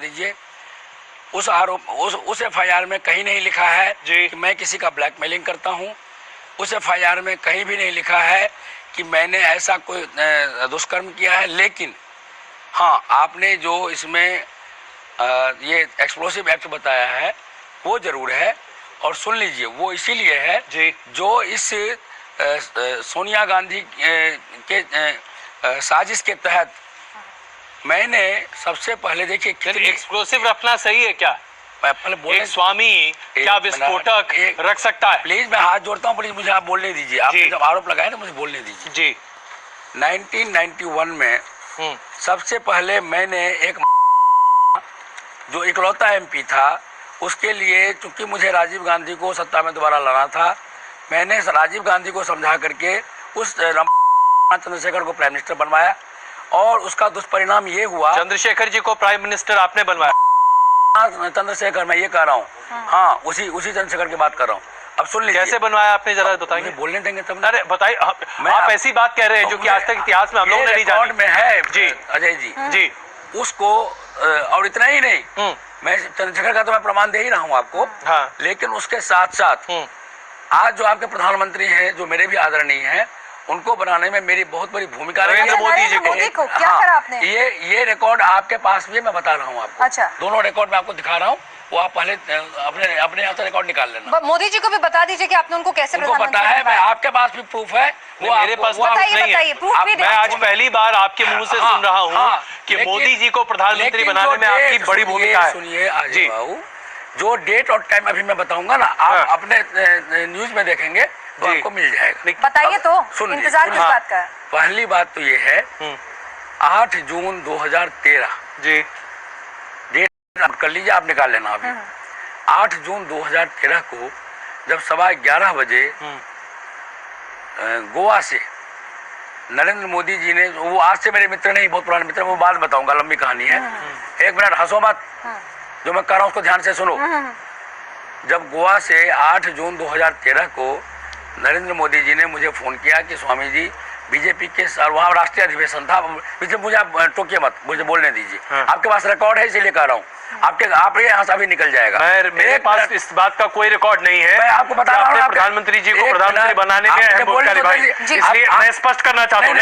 दीजिए। उस आरोप उस एफआईआर में कहीं नहीं लिखा है कि मैं किसी का ब्लैकमेलिंग करता हूं। उस एफआईआर में कहीं भी नहीं लिखा है कि मैंने ऐसा कोई दुष्कर्म किया है। लेकिन हाँ, आपने जो इसमें ये एक्सप्लोसिव एक्ट बताया है वो जरूर है। और सुन लीजिए, वो इसीलिए है जो इस सोनिया गांधी के साजिश के तहत मैंने सबसे पहले, देखिए एक्सप्लोसिव रखना सही है क्या? पहले बोले, एक स्वामी क्या विस्फोटक रख सकता है? प्लीज, मैं हाथ जोड़ता हूँ, प्लीज मुझे आप बोलने दीजिए। आपने जब आरोप लगाया तो मुझे बोलने दीजिए जी। 1991 में सबसे पहले मैंने एक जो इकलौता एमपी था उसके लिए, चूंकि मुझे राजीव गांधी को सत्ता में दोबारा लाना था, मैंने राजीव गांधी को समझा करके उस चंद्रशेखर को प्राइम मिनिस्टर बनवाया। और उसका दुष्परिणाम ये हुआ। चंद्रशेखर जी को प्राइम मिनिस्टर आपने बनवाया? चंद्रशेखर, मैं ये कह रहा हूँ। हाँ, उसी चंद्रशेखर की बात कर रहा हूँ। अब सुन लीजिए। कैसे बनवाया आपने, जरा बताइए। बोलने देंगे तब। अरे बताइए, आप ऐसी बात कह रहे हैं जो कि आज तक इतिहास में हम लोग ने नहीं जानी। में है जी अजय जी। जी। उसको और इतना ही नहीं, मैं चंद्रशेखर का तो मैं प्रमाण दे ही रहा हूँ आपको। हाँ। लेकिन उसके साथ साथ आज जो आपके प्रधानमंत्री हैं, जो मेरे भी आदरणीय हैं, उनको बनाने में मेरी बहुत बड़ी भूमिका रही है। नरेंद्र मोदी जी को क्या करा आपने? ये रिकॉर्ड आपके पास भी मैं बता रहा हूँ आपको। अच्छा। दोनों रिकॉर्ड मैं आपको दिखा रहा हूँ, वो आप पहले अपने यहाँ से रिकॉर्ड निकाल लेना। मोदी जी को भी बता दीजिए कि आपने उनको कैसे उनको पता है। मैं आपके पास भी प्रूफ है, वो मेरे पास बताइए प्रूफ भी। मैं आज पहली बार आपके मुंह से सुन रहा हूँ कि मोदी जी को प्रधानमंत्री बनाने में आपकी बड़ी भूमिका है। सुनिए अजय बाबू, जो डेट और टाइम अभी मैं बताऊंगा ना, आप अपने न्यूज में देखेंगे तो आपको मिल जाएगा। बताइए तो, इंतजार किस बात का है? पहली बात तो ये है 8 जून 2013 जी, डेट कर लीजिए, आप निकाल लेना अभी। 8 जून 2013 को जब 11:15 बजे गोवा से नरेंद्र मोदी जी ने, वो आज से मेरे मित्र नहीं, बहुत पुराने मित्र, वो बाद बताऊंगा, लंबी कहानी है। एक मिनट हंसो मत, जो मैं कर रहा हूँ उसको ध्यान से सुनो। जब गोवा से 8 जून 2013 को नरेंद्र मोदी जी ने मुझे फोन किया कि स्वामी जी बीजेपी के, वहाँ राष्ट्रीय अधिवेशन था, मुझे आप टोकिए मत, मुझे बोलने दीजिए। आपके पास रिकॉर्ड है, इसीलिए कह रहा हूँ। आप यहाँ से अभी निकल जाएगा। मेरे पास इस बात का कोई रिकॉर्ड नहीं है। मैं आपको बता रहा हूँ, प्रधानमंत्री जी को प्रधानमंत्री बनाने में अहम भूमिका निभाई, इसलिए मैं स्पष्ट करना चाहता हूँ।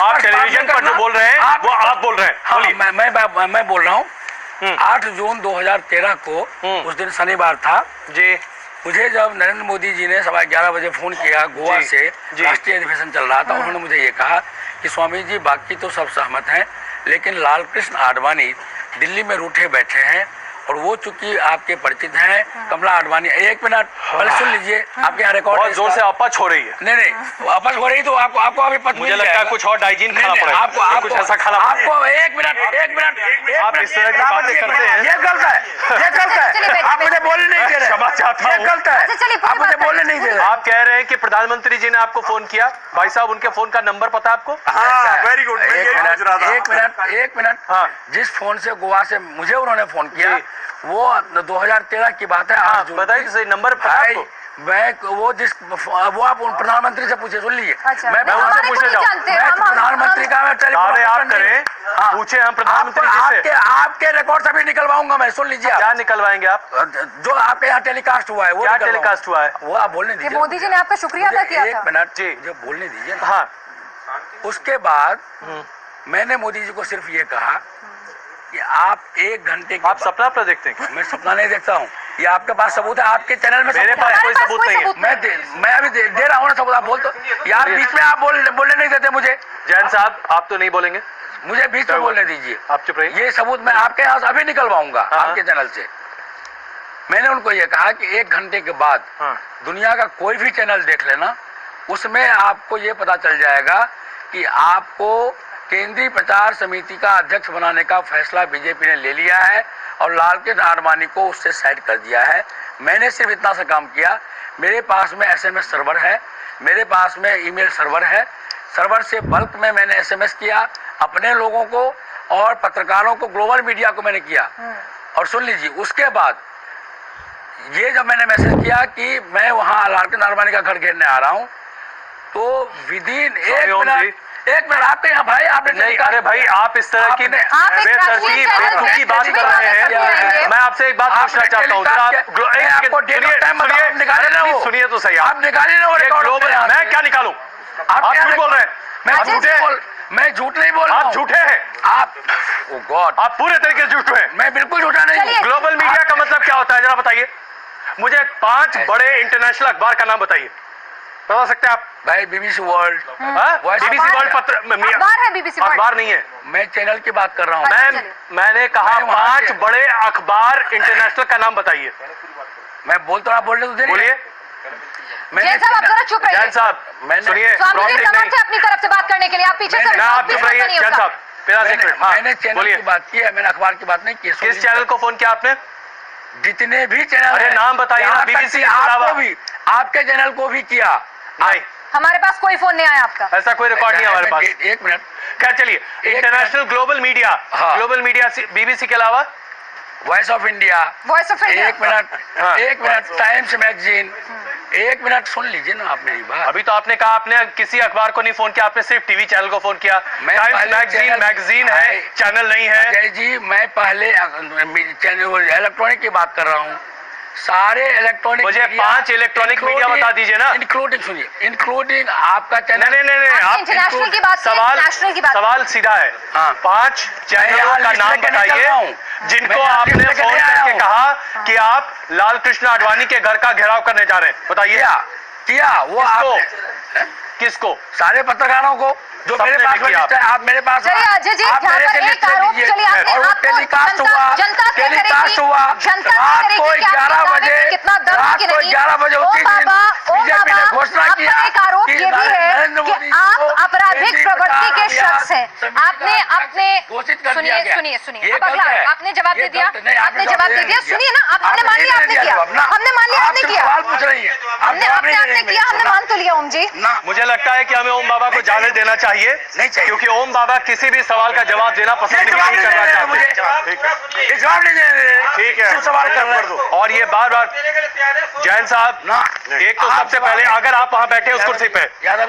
आप टेलीविजन पर जो बोल रहे हैं वो आप बोल रहे हैं। बोलिए। मैं बोल रहा हूँ 8 जून 2013 को, उस दिन शनिवार था जी। मुझे जब नरेंद्र मोदी जी ने 11:15 बजे फोन किया गोवा से, राष्ट्रीय अधिवेशन चल रहा था, उन्होंने मुझे ये कहा कि स्वामी जी बाकी तो सब सहमत हैं, लेकिन लाल कृष्ण आडवाणी दिल्ली में रूठे बैठे हैं, और वो चूंकि आपके परिचित हैं, कमला आडवाणी। एक मिनट पहले सुन लीजिए, आपके यहाँ रिकॉर्ड बहुत जोर से अपच हो रही है। नहीं, अपच हो रही तो आपको अभी पता मुझे लगता है कुछ और डाइजीन खाना पड़ेगा, आपको कुछ ऐसा खाना आपको। एक मिनट आप इस तरह की बातें करते हैं, ये गलत है, ये गलत है। आप मुझे बोलने नहीं दे रहे। क्षमा चाहता हूं, ये गलत है, आप मुझे बोलने नहीं दे रहे। आप कह रहे हैं कि प्रधानमंत्री जी ने आपको फोन किया। भाई साहब, उनके फोन का नंबर पता है आपको? Very good. एक मिनट। हाँ, जिस फोन से गोवा से मुझे उन्होंने फोन किया वो 2013 की बात है। बताइए सही नंबर पता है आपको? वो आप प्रधानमंत्री से पूछे, सुन लीजिए। अच्छा, मैं उनसे पूछे जाऊँ, प्रधानमंत्री का मैं दावे आप करें, पूछे हम प्रधानमंत्री जी से। आपके रिकॉर्ड सभी निकलवाऊंगा मैं, सुन लीजिए। क्या निकलवाएंगे आप? जो आपके यहाँ टेलीकास्ट हुआ है वो क्या टेलीकास्ट हुआ है? वो आप बोलने दीजिए। मोदी जी ने आपका शुक्रिया अदा किया था। एक मिनट जी, जो बोलने दीजिए। हाँ। उसके बाद मैंने मोदी जी को सिर्फ ये कहा कि आप 1 घंटे आप सपना पर देखते हैं? मैं सपना नहीं देखता हूँ, ये आपके पास सबूत है, आपके चैनल में मेरे पास कोई सबूत नहीं है। मैं अभी दे रहा हूँ ना सबूत। आप बोल तो यार, बीच में आप बोलने नहीं देते मुझे। जैन साहब, आप तो नहीं बोलेंगे, मुझे बीच में बोलने दीजिए। आप चुप रहिए। ये सबूत मैं आपके यहाँ से अभी निकलवाऊंगा, आपके चैनल से। मैंने उनको ये कहा कि 1 घंटे के बाद दुनिया का कोई भी चैनल देख लेना, उसमें आपको ये पता चल जाएगा कि आपको केंद्रीय प्रचार समिति का अध्यक्ष बनाने का फैसला बीजेपी ने ले लिया है और लालकृष्ण आडवाणी को उससे साइड कर दिया है। मैंने सिर्फ इतना सा काम किया। मेरे पास में SMS सर्वर है, मेरे पास में ईमेल सर्वर है। सर्वर से बल्क में मैंने SMS किया अपने लोगों को और पत्रकारों को, ग्लोबल मीडिया को मैंने किया। और सुन लीजिए, उसके बाद ये जब मैंने मैसेज किया कि मैं वहाँ लालकृष्ण आडवाणी का घर घेरने आ रहा हूँ, तो विदिन एक मिनट, आपके यहाँ भाई आपने नहीं, अरे भाई आप इस तरह की बेतरतीब बेतुकी बात कर रहे हैं। मैं आपसे एक बात पूछना चाहता हूँ, सुनिए तो सही। आप निकालिए ना ग्लोबल, मैं क्या निकालूं? आप झूठ बोल रहे हैं। मैं झूठ नहीं बोल रहा हूँ। आप झूठे हैं। आप गॉड, आप पूरे तरीके से झूठे हैं। मैं बिल्कुल झूठा नहीं हूँ। ग्लोबल मीडिया का मतलब क्या होता है जरा बताइए मुझे। 5 बड़े इंटरनेशनल अखबार का नाम बताइए, बता सकते हैं आप? भाई BBC वर्ल्ड, BBC वर्ल्ड पत्र अखबार है, BBC वर्ल्ड अखबार नहीं है। मैं चैनल की बात कर रहा हूँ। मैंने कहा 5 बड़े अखबार इंटरनेशनल का नाम बताइए। मैं बोलता हूँ, आप बोल रहे बोलिए। जैन साहब आप जरा चुप रहिए। जैन साहब सुनिए, स्वामी जी समर्थ है अपनी तरफ से बात करने के लिए, आप पीछे से आप चुप रहिए। जैन साहब मैंने चैनल की बात की है, मैंने अखबार की बात नहीं की। किस चैनल को फोन किया आपने? जितने भी चैनल, अरे नाम बताइए ना। BBC आपको भी, आपके चैनल को भी किया। नहीं, हमारे पास कोई फोन नहीं आया आपका। ऐसा कोई रिकॉर्ड नहीं है हमारे पास। एक मिनट, खैर चलिए। International global media, global media BBC के अलावा वॉइस ऑफ इंडिया, एक मिनट, टाइम्स मैगजीन, एक मिनट सुन लीजिए ना आप मेरी बात। अभी तो आपने कहा आपने किसी अखबार को नहीं फोन किया, आपने सिर्फ टीवी चैनल को फोन किया। टाइम्स मैगजीन है, चैनल नहीं है। जय जी, मैं पहले चैनल इलेक्ट्रॉनिक की बात कर रहा हूँ। सारे इलेक्ट्रॉनिक, मुझे 5 इलेक्ट्रॉनिक मीडिया बता दीजिए ना। इंक्लूडिंग, सुनिए, इंक्लूडिंग आपका चैनल। नहीं, आप इंटरनेशनल की बात, सवाल सीधा है। 5 चैनलों का नाम बताइए जिनको आपने फोन करके कहा कि आप लाल कृष्ण आडवाणी के घर का घेराव करने जा रहे हैं। बताइए किया वो किसको? सारे पत्रकारों को जो मेरे पास है। आप मेरे पास चलिए अजय जी, एक आरोप, चलिए टेलीकास्ट हुआ, रात को 11 बजे, रात को 11 बजे बीजेपी ने घोषणा किया कि नरेंद्र मोदी आप आपराधिक प्रवृत्ति के शख्स हैं। आपने अपने सुनिए अब अगला आपने जवाब दे दिया, आपने जवाब दे दिया। सुनिए ना, आप हमने मान लिया आपने किया, हमने मान लिया आपने किया, सवाल पूछ रही है, हमने किया, हमने मान तो लिया। ओम जी, मुझे लगता है कि हमें ओम बाबा को इजाजत देना चाहिए, क्योंकि ओम बाबा किसी भी सवाल का जवाब देना पसंद नहीं करना चाहते। जवाब नहीं दे, ठीक है, सवाल कर दो। और ये बार जैन साहब, एक तो सबसे पहले अगर आप वहां बैठे उस कुर्सी पे,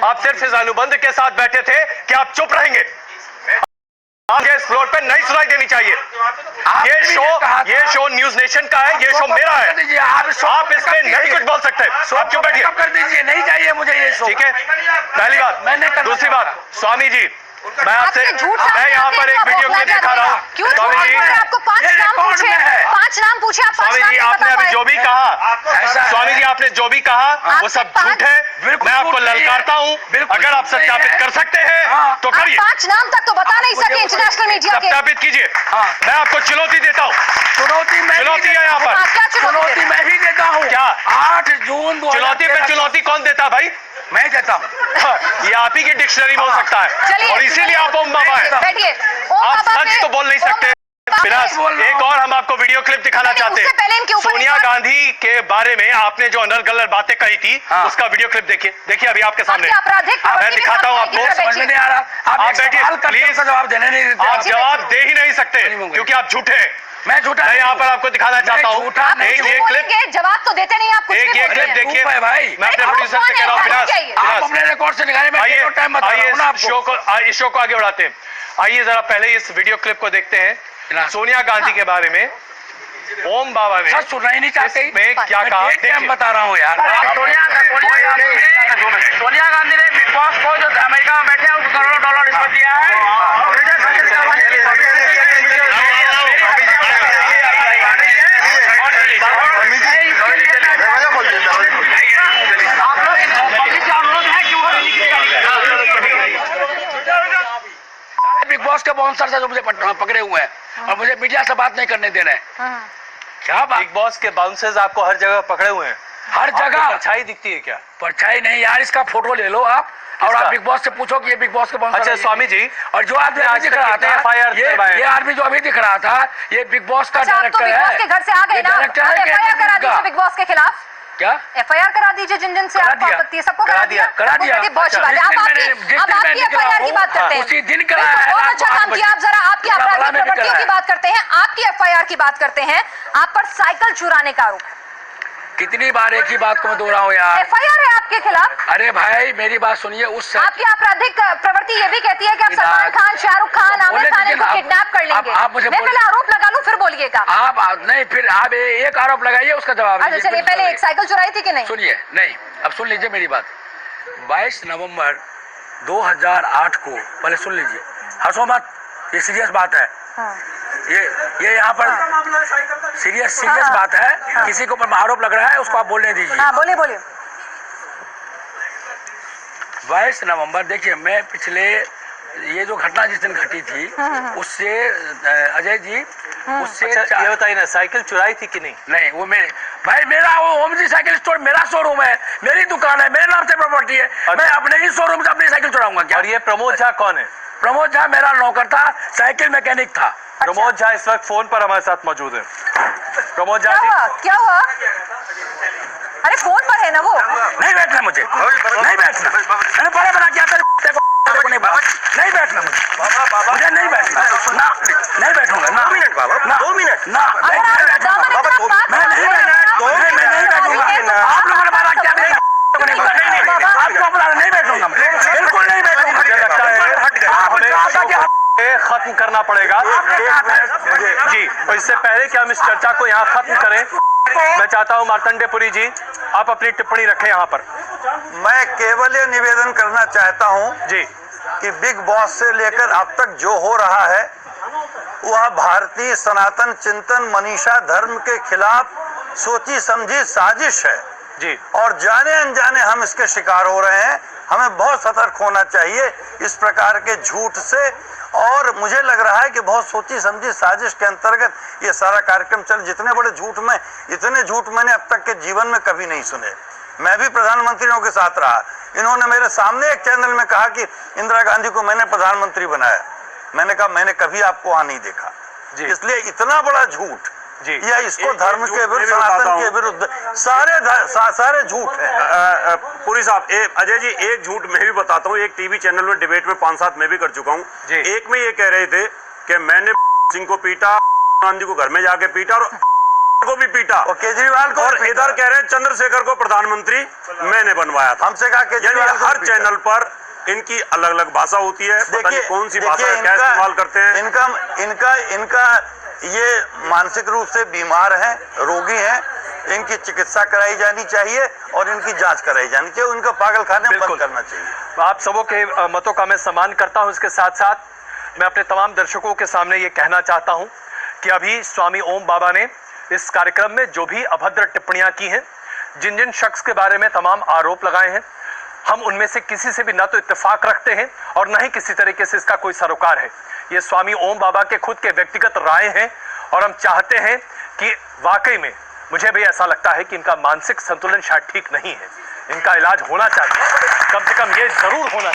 आप सिर्फ इस अनुबंध के साथ बैठे थे कि आप चुप रहेंगे। आपके इस फ्लोर पे नहीं सुनाई देनी चाहिए। ये शो न्यूज नेशन का है, ये शो मेरा है। आप इसमें नहीं कुछ बोल सकते। आप क्यों बैठिए, कर दीजिए, नहीं चाहिए मुझे ये शो। ठीक है, पहली बात। दूसरी बात, स्वामी जी, मैं आपसे, मैं यहाँ पर एक वीडियो क्लिप दिखा रहा हूँ। स्वामी जी, आपको 5 नाम पूछे, 5 नाम पूछे, आप 5 स्वामी जी आपने अभी जो भी कहा, स्वामी जी आपने जो भी कहा वो सब झूठ है। मैं आपको ललकारता हूँ, अगर आप सत्यापित कर सकते हैं तो करिए। 5 नाम तक तो बता नहीं सके इंटरनेशनल मीडिया के। सत्यापित कीजिए। मैं आपको चुनौती देता हूँ। चुनौती है यहाँ पर। चुनौती मैं भी देता हूँ। क्या 8 जून चुनौती पे चुनौती कौन देता भाई? मैं देता हूँ। ये आप ही की डिक्शनरी में हो सकता है, और इसीलिए आप ओम बाबा है। आप सच तो बोल नहीं सकते। एक और हम आपको वीडियो क्लिप दिखाना चाहते हैं। सोनिया गांधी के बारे में आपने जो अनर गलत बातें कही थी, उसका वीडियो क्लिप देखिए अभी आपके सामने। मैं दिखाता हूँ आपको। समझ में नहीं आ रहा। आप बैठिए प्लीज। जवाब देने नहीं देते। आप जवाब दे ही नहीं सकते क्योंकि आप झूठे हैं। मैं झूठा, मैं यहाँ पर आपको दिखाना चाहता हूँ। एक क्लिप, जवाब तो देते नहीं आप। एक ये क्लिप देखिए भाई, मैं अपने प्रोड्यूसर से कह रहा हूँ, आप अपने रिकॉर्ड से निकालें। आइए इस शो को आगे बढ़ाते हैं। आइए जरा पहले इस वीडियो क्लिप को देखते हैं। सोनिया गांधी के बारे में ओम बाबा ने सच सुनना ही नहीं चाहते में क्या कहा, देखिए बता रहा हूँ यार। सोनिया गांधी ने बिग बॉस को जो अमेरिका में बैठे हैं उसको करोड़ों डॉलर रिश्वत दिया है। बिग बॉस के बाउंसर से जो मुझे पकड़े हुए हैं और मुझे मीडिया से बात नहीं करने दे रहे हैं। क्या बात? बिग बॉस के बाउंसर्स आपको हर जगह पकड़े हुए हैं? हर जगह परछाई दिखती है क्या? परछाई नहीं यार, इसका फोटो ले लो आप और आप बिग बॉस से पूछो कि ये बिग बॉस के बाउंसर। अच्छा स्वामी जी, और जो आदमी अभी दिख रहा था, ये आदमी जो अभी दिख रहा था, ये बिग बॉस का डायरेक्टर है। घर से आ गए ना, एफआईआर करा दीजिए बिग बॉस के खिलाफ। क्या एफआईआर करा दीजिए जिन से आपको आपत्ति है, सबको करा दिया। बहुत अच्छी बात है। अब आपकी एफआईआर की बात करते हैं। उसी दिन कराया है। बहुत अच्छा काम किया। आप जरा आपकी आपराधिक प्रवृत्तियों की बात करते हैं, आपकी एफआईआर की बात करते हैं। आप पर साइकिल चुराने का आरोप। कितनी बार एक ही बात को मैं दोहराऊं यार। FIR है आपके खिलाफ। अरे भाई मेरी बात सुनिए, उस आपकी आपराधिक प्रवृत्ति ये भी कहती है कि आप सलमान खान, शाहरुख खान, आमिर खान इनको किडनैप कर लेंगे। आप मुझे मैं पहले आरोप लगा लूं फिर बोलिएगा। आप नहीं, फिर आप एक आरोप लगाइए, उसका जवाब अच्छा चलिए, पहले एक साइकिल चुराई थी कि नहीं? सुनिए, नहीं, अब सुन लीजिए मेरी बात। 22 नवंबर 2008 को, पहले सुन लीजिए, हंसो मत, ये सीरियस बात है। हाँ। ये यहाँ पर सीरियस बात है। हाँ। किसी के ऊपर आरोप लग रहा है, उसको आप बोलने दीजिए। हाँ, बोलिए बोलिए। 22 नवंबर, देखिए मैं पिछले ये जो घटना जिस दिन घटी थी उससे अजय जी उससे अच्छा, ये बताइए ना, साइकिल चुराई थी कि नहीं? नहीं, वो मेरे भाई, मेरा वो ओम जी साइकिल स्टोर मेरा शोरूम है, मेरी दुकान है, मेरे नाम से प्रॉपर्टी है। अच्छा। मैं अपने ही शोरूम से अपनी साइकिल चुराऊंगा क्या? और ये प्रमोद झा कौन है? प्रमोद झा मेरा नौकर था, साइकिल मैकेनिक था। प्रमोद झा इस वक्त फोन पर हमारे साथ मौजूद है। प्रमोद झा जी, क्या हुआ? अरे फोन पर है ना वो। नहीं बैठना मुझे, नहीं बैठना, मैंने बड़े बना किया था, नहीं बैठना मुझे नहीं बैठना ना, नहीं बैठूंगा ना। 2 मिनट बाबा, 2 मिनट ना, मैं नहीं बैठूंगा, आप लोगों ने मारा क्या? आपको बुला, नहीं बैठूंगा, बिल्कुल नहीं बैठूंगा। मुझे लगता है खत्म करना पड़ेगा जी। और इससे पहले कि हम इस चर्चा को यहाँ खत्म करें, मैं चाहता हूँ मार्तंडेपुरी जी आप अपनी टिप्पणी रखें यहाँ पर। मैं केवल ये निवेदन करना चाहता हूँ जी कि बिग बॉस से लेकर अब तक जो हो रहा है वह भारतीय सनातन चिंतन मनीषा धर्म के खिलाफ सोची समझी साजिश है जी। और जाने अनजाने हम इसके शिकार हो रहे हैं। हमें बहुत सतर्क होना चाहिए इस प्रकार के झूठ से, और मुझे लग रहा है कि बहुत सोची समझी साजिश के अंतर्गत ये सारा कार्यक्रम चल। जितने बड़े झूठ में, इतने झूठ मैंने अब तक के जीवन में कभी नहीं सुने। मैं भी प्रधानमंत्रियों के साथ रहा, इन्होंने मेरे सामने एक चैनल में कहा कि इंदिरा गांधी को मैंने प्रधानमंत्री बनाया। मैंने कहा मैंने कभी आपको वहां नहीं देखा। इसलिए इतना बड़ा झूठ जी, या इसको धर्म के विरुद्ध, सनातन के विरुद्ध, सारे झूठ है। पुरी साहब, अजय जी, एक झूठ मैं भी बताता हूँ। एक टीवी चैनल में डिबेट में 5-7 मैं भी कर चुका हूँ। एक में ये कह रहे थे कि मैंने सिंह को पीटा, गांधी को घर में जाके पीटा और को भी पीटा, और केजरीवाल को, और इधर कह रहे हैं चंद्रशेखर को प्रधानमंत्री मैंने बनवाया था। हमसे कहा केजरीवाल को हर चैनल पर इनकी अलग अलग भाषा होती है। पता नहीं कौन सी भाषा क्या इस्तेमाल करते हैं। इनका ये मानसिक रूप से बीमार हैं, रोगी हैं, इनकी चिकित्सा कराई जानी चाहिए और इनकी जांच कराई जानी चाहिए। उनका पागलखाने बंद करना चाहिए। आप सबों के मतों का मैं सम्मान करता हूं। इसके साथ साथ मैं अपने तमाम दर्शकों के सामने ये कहना चाहता हूं कि अभी स्वामी ओम बाबा ने इस कार्यक्रम में जो भी अभद्र टिप्पणियां की हैं, जिन जिन शख्स के बारे में तमाम आरोप लगाए हैं, हम उनमें से किसी से भी ना तो इत्तेफाक रखते हैं और न ही किसी तरीके से इसका कोई सरोकार है। ये स्वामी ओम बाबा के खुद के व्यक्तिगत राय हैं और हम चाहते हैं कि वाकई में, मुझे भी ऐसा लगता है कि इनका मानसिक संतुलन शायद ठीक नहीं है, इनका इलाज होना चाहिए, कम से कम ये जरूर होना चाहिए।